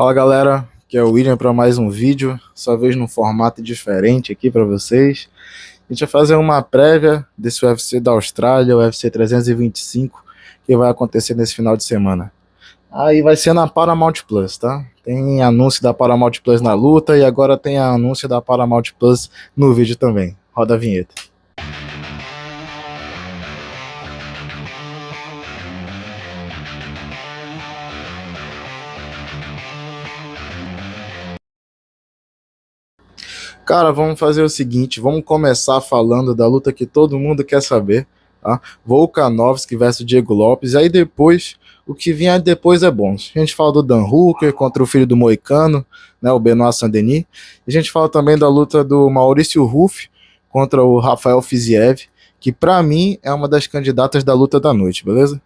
Fala galera, que é o William para mais um vídeo, dessa vez num formato diferente aqui para vocês. A gente vai fazer uma prévia desse UFC da Austrália, o UFC 325, que vai acontecer nesse final de semana. Aí vai ser na Paramount Plus, tá? Tem anúncio da Paramount Plus na luta e agora tem anúncio da Paramount Plus no vídeo também. Roda a vinheta. Cara, vamos fazer o seguinte, vamos começar falando da luta que todo mundo quer saber, tá? Volkanovski versus Diego Lopes, aí depois, o que vier depois é bônus. A gente fala do Dan Hooker contra o filho do Moicano, né, o Benoit Saint-Denis, a gente fala também da luta do Maurício Ruff contra o Rafael Fiziev, que pra mim é uma das candidatas da luta da noite, beleza?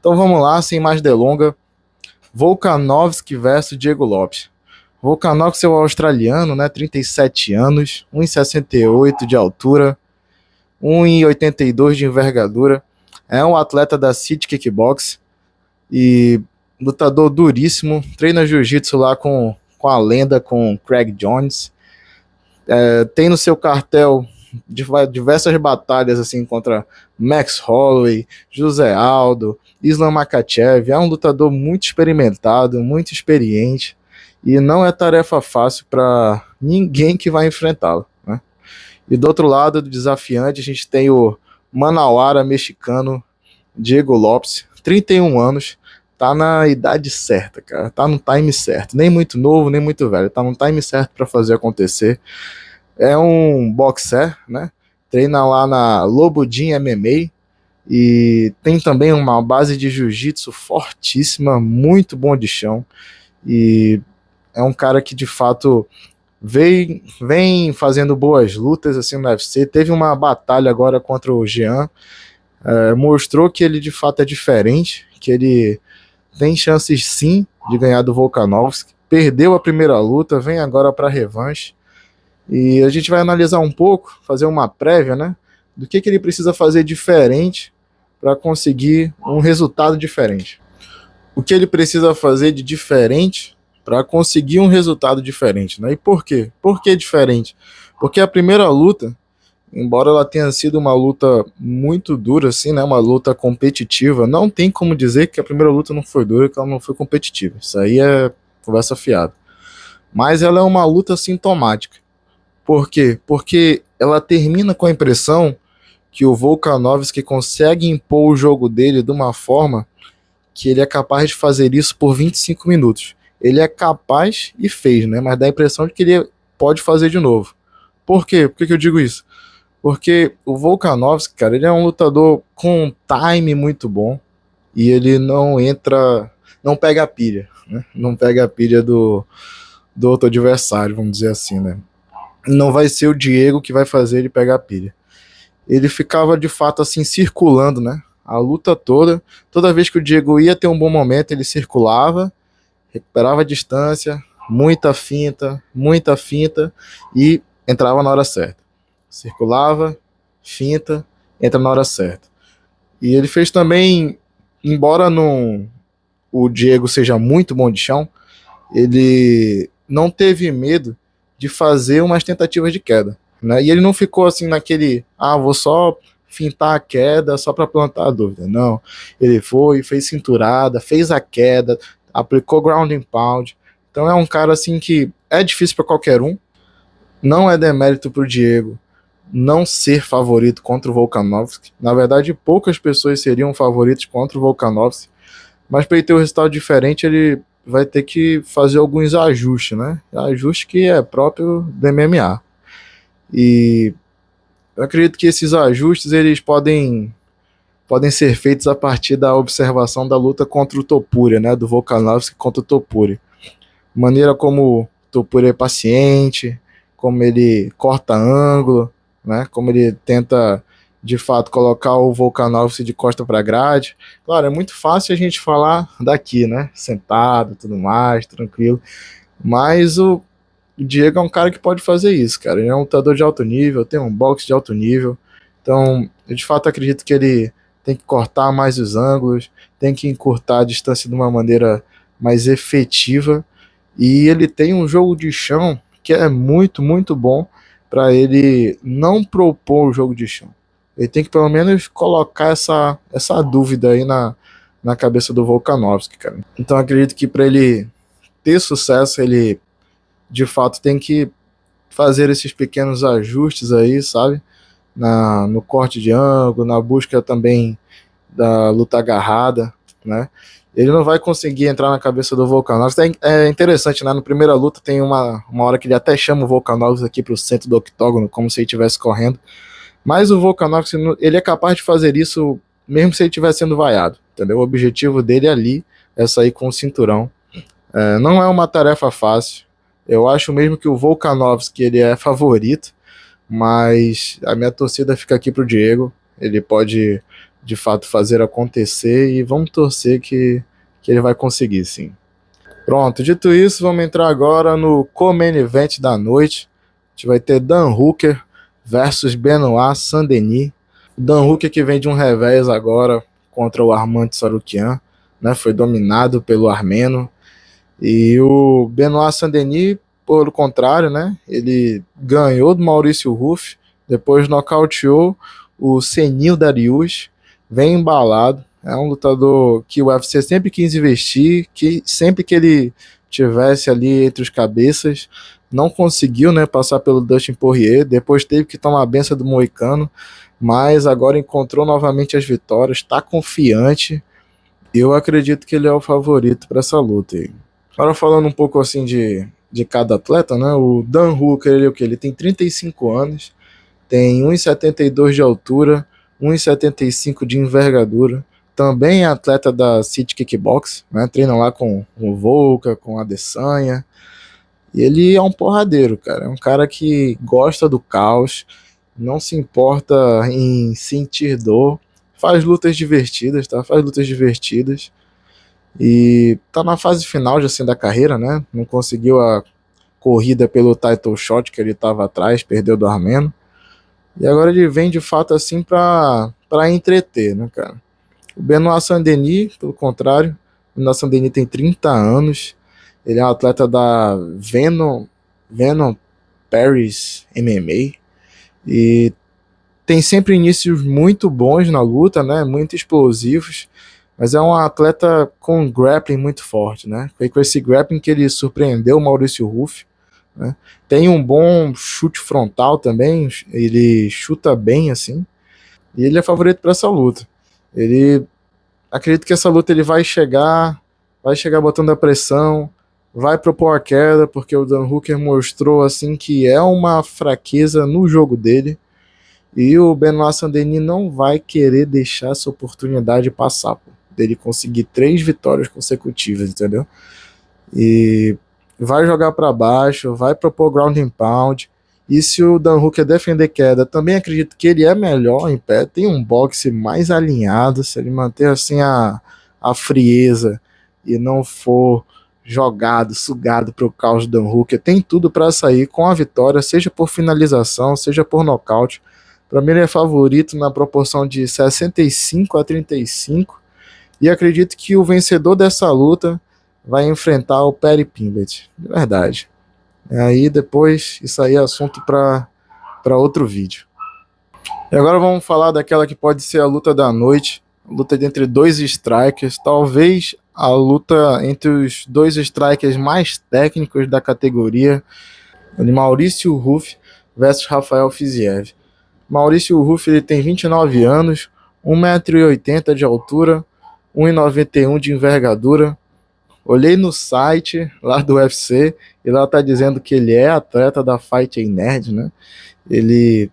Então vamos lá, sem mais delonga, Volkanovski versus Diego Lopes. Volkanovski é o australiano, né? 37 anos, 1,68 de altura, 1,82 de envergadura. É um atleta da City Kickbox e lutador duríssimo. Treina jiu-jitsu lá com a lenda, com Craig Jones. Tem no seu cartel diversas batalhas assim contra Max Holloway, José Aldo, Islam Makhachev. É um lutador muito experimentado, muito experiente. E não é tarefa fácil para ninguém que vai enfrentá-lo, né? E do outro lado do desafiante, a gente tem o manauara mexicano Diego Lopes, 31 anos, tá na idade certa, cara, tá no time certo, nem muito novo, nem muito velho, tá no time certo para fazer acontecer. É um boxer, né? Treina lá na Lobodin MMA e tem também uma base de jiu-jitsu fortíssima, muito bom de chão. E é um cara que de fato vem fazendo boas lutas assim no UFC. Teve uma batalha agora contra o Jean, mostrou que ele de fato é diferente, que ele tem chances sim de ganhar do Volkanovski. Perdeu a primeira luta, vem agora para revanche. E a gente vai analisar um pouco, fazer uma prévia, né, do que ele precisa fazer diferente para conseguir um resultado diferente. O que ele precisa fazer de diferente para conseguir um resultado diferente, né? E por quê? Por que diferente? Porque a primeira luta, embora ela tenha sido uma luta muito dura, assim, né? Uma luta competitiva, não tem como dizer que a primeira luta não foi dura, que ela não foi competitiva. Isso aí é conversa fiada. Mas ela é uma luta sintomática. Por quê? Porque ela termina com a impressão que o Volkanovski consegue impor o jogo dele de uma forma que ele é capaz de fazer isso por 25 minutos. Ele é capaz e fez, né? Mas dá a impressão de que ele pode fazer de novo. Por quê? Por que eu digo isso? Porque o Volkanovski, cara, ele é um lutador com um time muito bom e ele não pega a pilha, né? Não pega a pilha do outro adversário, vamos dizer assim, né? Não vai ser o Diego que vai fazer ele pegar a pilha. Ele ficava de fato assim circulando, né? A luta toda vez que o Diego ia ter um bom momento, ele circulava, recuperava a distância, muita finta e entrava na hora certa. Circulava, finta, entra na hora certa. E ele fez também, embora o Diego seja muito bom de chão, ele não teve medo de fazer umas tentativas de queda, né? E ele não ficou assim naquele, vou só fintar a queda só para plantar a dúvida. Não, ele foi, fez cinturada, fez a queda, aplicou ground and pound. Então é um cara assim que é difícil para qualquer um. Não é demérito para o Diego não ser favorito contra o Volkanovski. Na verdade, poucas pessoas seriam favoritos contra o Volkanovski, mas para ele ter um resultado diferente, ele vai ter que fazer alguns ajustes, né? Ajuste que é próprio do MMA. E eu acredito que esses ajustes eles podem ser feitos a partir da observação da luta contra o Topuria, né? Do Volkanovski contra o Topuria. Maneira como o Topuria é paciente, como ele corta ângulo, né? Como ele tenta de fato colocar o Volkanovski de costa para grade. Claro, é muito fácil a gente falar daqui, né? Sentado, tudo mais, tranquilo. Mas o Diego é um cara que pode fazer isso, cara. Ele é um lutador de alto nível, tem um boxe de alto nível. Então, eu de fato acredito que ele tem que cortar mais os ângulos, tem que encurtar a distância de uma maneira mais efetiva. E ele tem um jogo de chão que é muito, muito bom para ele não propor o jogo de chão. Ele tem que pelo menos colocar essa dúvida aí na cabeça do Volkanovski, cara. Então acredito que para ele ter sucesso, ele de fato tem que fazer esses pequenos ajustes aí, sabe? No corte de ângulo, na busca também da luta agarrada, né? Ele não vai conseguir entrar na cabeça do Volkanovski. É interessante, né? Na primeira luta tem uma hora que ele até chama o Volkanovski aqui pro centro do octógono, como se ele estivesse correndo. Mas o Volkanovski, ele é capaz de fazer isso mesmo se ele estiver sendo vaiado, entendeu? O objetivo dele ali é sair com o cinturão. Não é uma tarefa fácil. Eu acho mesmo que o Volkanovski ele é favorito, mas a minha torcida fica aqui pro Diego. Ele pode de fato fazer acontecer e vamos torcer que ele vai conseguir, sim. Pronto, dito isso, vamos entrar agora no co-main event da noite. A gente vai ter Dan Hooker versus Benoit Saint-Denis. O Dan Hooker que vem de um revés agora contra o Arman Tsarukyan, né? Foi dominado pelo armeno. E o Benoit Saint-Denis, pelo contrário, né? Ele ganhou do Maurício Ruff, depois nocauteou o Senil Dariush, vem embalado. É um lutador que o UFC sempre quis investir, que sempre que ele tivesse ali entre os cabeças, não conseguiu, né, passar pelo Dustin Poirier, depois teve que tomar a benção do Moicano, mas agora encontrou novamente as vitórias, está confiante. Eu acredito que ele é o favorito para essa luta aí. Agora falando um pouco assim de cada atleta, né? O Dan Hooker, ele tem 35 anos, tem 1,72 de altura, 1,75 de envergadura. Também é atleta da City Kickbox, né? Treina lá com o Volka, com a Adesanya. E ele é um porradeiro, cara. É um cara que gosta do caos, não se importa em sentir dor, faz lutas divertidas, tá? Faz lutas divertidas. E tá na fase final já assim da carreira, né? Não conseguiu a corrida pelo title shot que ele estava atrás, perdeu do armeno. E agora ele vem de fato assim para entreter, né, cara? O Benoit Saint-Denis, pelo contrário, o Benoit Saint-Denis tem 30 anos, ele é um atleta da Venom Paris MMA e tem sempre inícios muito bons na luta, né? Muito explosivos, mas é um atleta com grappling muito forte, né? Foi com esse grappling que ele surpreendeu o Maurício Ruff, né? Tem um bom chute frontal também, ele chuta bem assim, e ele é favorito para essa luta. Ele acredito que essa luta ele vai chegar botando a pressão, vai propor a queda, porque o Dan Hooker mostrou assim que é uma fraqueza no jogo dele. E o Benoit Saint-Denis não vai querer deixar essa oportunidade passar, pô, dele conseguir 3 vitórias consecutivas, entendeu? E vai jogar para baixo, vai propor ground and pound. E se o Dan Hooker defender queda, também acredito que ele é melhor em pé, tem um boxe mais alinhado, se ele manter assim a frieza e não for jogado, sugado para o caos do Dan Hooker, tem tudo para sair com a vitória, seja por finalização, seja por nocaute. Para mim ele é favorito na proporção de 65-35 e acredito que o vencedor dessa luta vai enfrentar o Paddy Pimblett, de verdade. E aí depois, isso aí é assunto para outro vídeo. E agora vamos falar daquela que pode ser a luta da noite, a luta entre dois strikers, talvez a luta entre os dois strikers mais técnicos da categoria, de Maurício Ruff versus Rafael Fiziev. Maurício Ruff ele tem 29 anos, 1,80 m de altura, 1,91 m de envergadura. Olhei no site lá do UFC e lá tá dizendo que ele é atleta da Fighting Nerd, né? Ele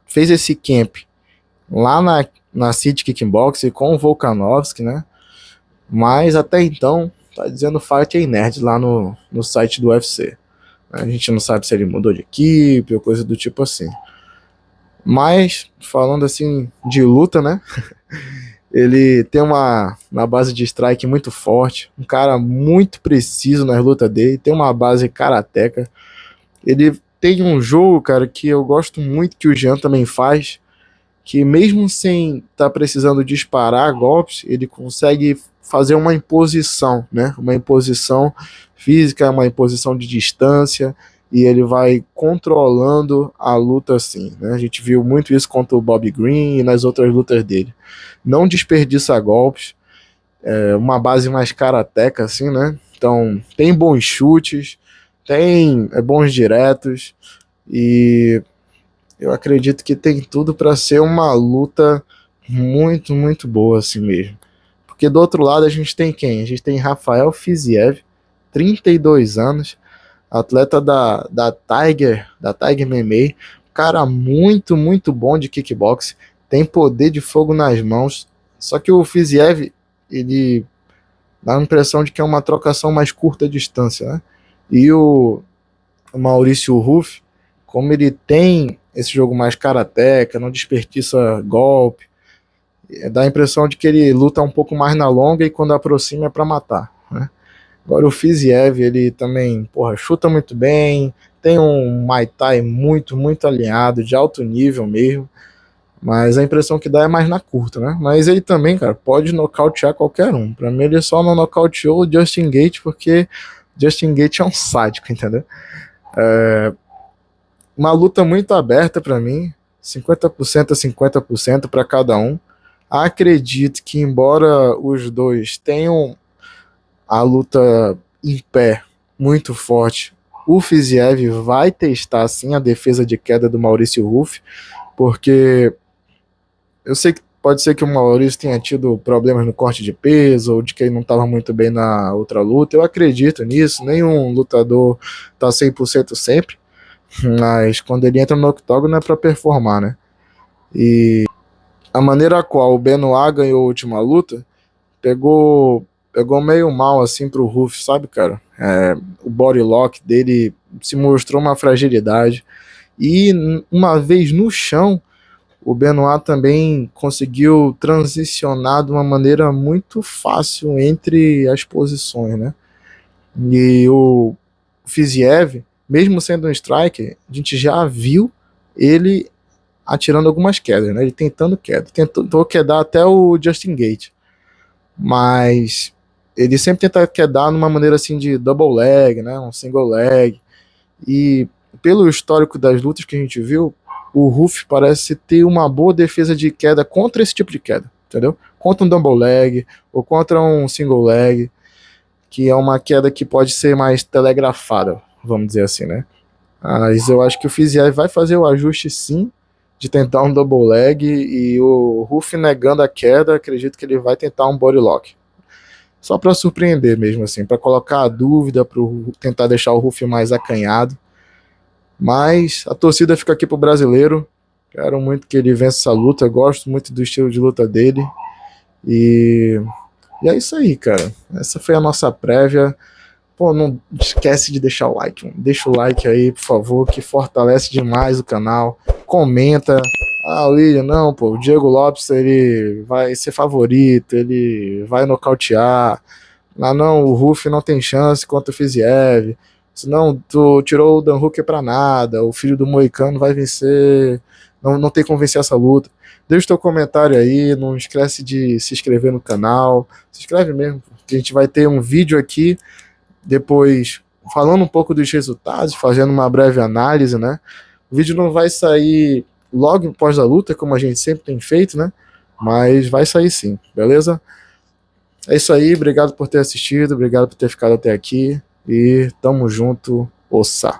fez esse camp lá na City Kickboxing com o Volkanovski, né? Mas até então tá dizendo Fighting Nerd lá no site do UFC. A gente não sabe se ele mudou de equipe ou coisa do tipo assim. Mas, falando assim de luta, né? Ele tem uma base de strike muito forte, um cara muito preciso nas lutas dele, tem uma base karateca. Ele tem um jogo, cara, que eu gosto muito que o Jean também faz, que mesmo sem estar precisando disparar golpes, ele consegue fazer uma imposição, né? Uma imposição física, uma imposição de distância, e ele vai controlando a luta assim, né? A gente viu muito isso contra o Bob Green e nas outras lutas dele. Não desperdiça golpes, uma base mais karateca assim, né? Então tem bons chutes, tem bons diretos, e eu acredito que tem tudo para ser uma luta muito, muito boa assim mesmo. Porque do outro lado a gente tem quem? A gente tem Rafael Fiziev, 32 anos, atleta da Tiger MMA, cara muito, muito bom de kickbox, tem poder de fogo nas mãos, só que o Fiziev, ele dá a impressão de que é uma trocação mais curta distância, né? E o Maurício Ruff, como ele tem esse jogo mais karateca, não desperdiça golpe, dá a impressão de que ele luta um pouco mais na longa e quando aproxima é para matar, né? Agora o Fiziev, ele também, porra, chuta muito bem, tem um Muay Thai muito, muito alinhado, de alto nível mesmo, mas a impressão que dá é mais na curta, né? Mas ele também, cara, pode nocautear qualquer um. Pra mim ele só não nocauteou o Justin Gaethje porque Justin Gaethje é um sádico, entendeu? Uma luta muito aberta pra mim, 50% a 50% para cada um. Acredito que embora os dois tenham a luta em pé muito forte, o Fiziev vai testar sim a defesa de queda do Maurício Ruff, porque eu sei que pode ser que o Maurício tenha tido problemas no corte de peso, ou de que ele não estava muito bem na outra luta. Eu acredito nisso, nenhum lutador tá 100% sempre, mas quando ele entra no octógono é para performar, né? E a maneira a qual o Benoit ganhou a última luta pegou meio mal assim pro Ruff, sabe, cara? O body lock dele se mostrou uma fragilidade, e uma vez no chão o Benoit também conseguiu transicionar de uma maneira muito fácil entre as posições, né? E o Fiziev, mesmo sendo um striker, a gente já viu ele atirando algumas quedas, né? Ele tentando queda. Tentou quedar até o Justin Gaethje. Mas ele sempre tenta quedar numa maneira assim de double leg, né? Um single leg. E pelo histórico das lutas que a gente viu, o Ruff parece ter uma boa defesa de queda contra esse tipo de queda, entendeu? Contra um double leg ou contra um single leg, que é uma queda que pode ser mais telegrafada, vamos dizer assim, né? Mas eu acho que o Fiziev vai fazer o ajuste sim, de tentar um double leg, e o Ruff negando a queda, acredito que ele vai tentar um body lock. Só para surpreender mesmo, assim, para colocar a dúvida, para tentar deixar o Ruff mais acanhado. Mas a torcida fica aqui pro brasileiro. Quero muito que ele vença essa luta. Gosto muito do estilo de luta dele. E é isso aí, cara. Essa foi a nossa prévia. Pô, não esquece de deixar o like. Deixa o like aí, por favor, que fortalece demais o canal. Comenta. Ah, William, não, pô, o Diego Lopes, ele vai ser favorito, ele vai nocautear. Ah, não, o Ruff não tem chance contra o Fiziev. Senão, tu tirou o Dan Hooker pra nada, o filho do Moicano vai vencer, não tem como vencer essa luta. Deixa o teu comentário aí, não esquece de se inscrever no canal, se inscreve mesmo, que a gente vai ter um vídeo aqui, depois falando um pouco dos resultados, fazendo uma breve análise, né? O vídeo não vai sair logo após a luta, como a gente sempre tem feito, né? Mas vai sair sim, beleza? É isso aí, obrigado por ter assistido, obrigado por ter ficado até aqui. E tamo junto, ossa.